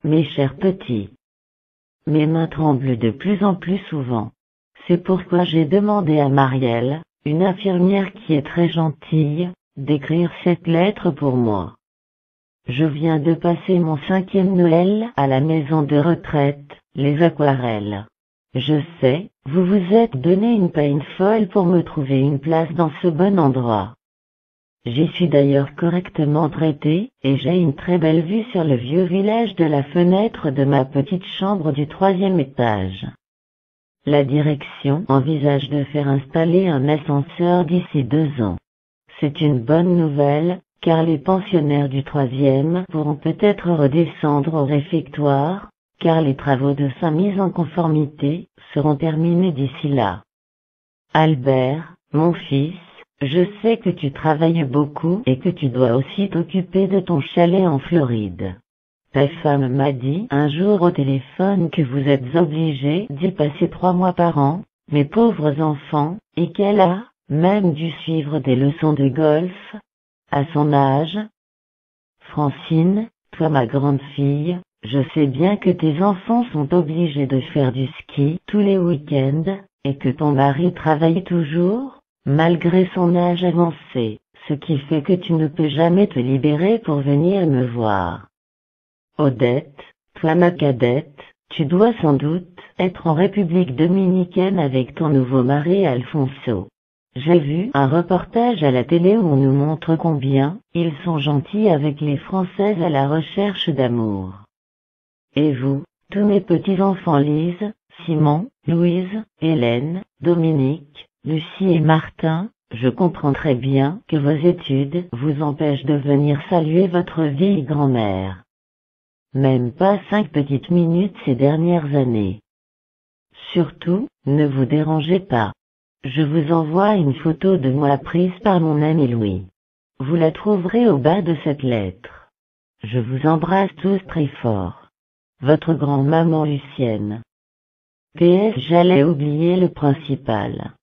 Mes chers petits. Mes mains tremblent de plus en plus souvent. C'est pourquoi j'ai demandé à Marielle, une infirmière qui est très gentille, d'écrire cette lettre pour moi. Je viens de passer mon 5e Noël à la maison de retraite, les Aquarelles. Je sais, vous vous êtes donné une peine folle pour me trouver une place dans ce bon endroit. J'y suis d'ailleurs correctement traité, et j'ai une très belle vue sur le vieux village de la fenêtre de ma petite chambre du 3e étage. La direction envisage de faire installer un ascenseur d'ici 2 ans. C'est une bonne nouvelle, car les pensionnaires du 3e pourront peut-être redescendre au réfectoire, car les travaux de sa mise en conformité seront terminés d'ici là. Albert, mon fils, je sais que tu travailles beaucoup et que tu dois aussi t'occuper de ton chalet en Floride. Ta femme m'a dit un jour au téléphone que vous êtes obligés d'y passer 3 mois par an, mes pauvres enfants, et qu'elle a même dû suivre des leçons de golf, à son âge. Francine, toi ma grande fille, je sais bien que tes enfants sont obligés de faire du ski tous les week-ends, et que ton mari travaille toujours, malgré son âge avancé, ce qui fait que tu ne peux jamais te libérer pour venir me voir. Odette, toi ma cadette, tu dois sans doute être en République dominicaine avec ton nouveau mari Alfonso. J'ai vu un reportage à la télé où on nous montre combien ils sont gentils avec les Françaises à la recherche d'amour. Et vous, tous mes petits-enfants Lise, Simon, Louise, Hélène, Dominique, Lucie et Martin, je comprends très bien que vos études vous empêchent de venir saluer votre vieille grand-mère. Même pas 5 petites minutes ces dernières années. Surtout, ne vous dérangez pas. Je vous envoie une photo de moi prise par mon ami Louis. Vous la trouverez au bas de cette lettre. Je vous embrasse tous très fort. Votre grand-maman Lucienne. PS, j'allais oublier le principal.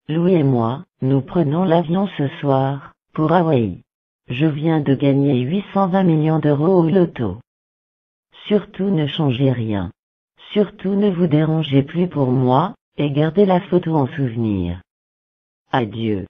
Louis et moi, nous prenons l'avion ce soir, pour Hawaï. Je viens de gagner 820 millions d'euros au loto. Surtout ne changez rien. Surtout ne vous dérangez plus pour moi, et gardez la photo en souvenir. Adieu.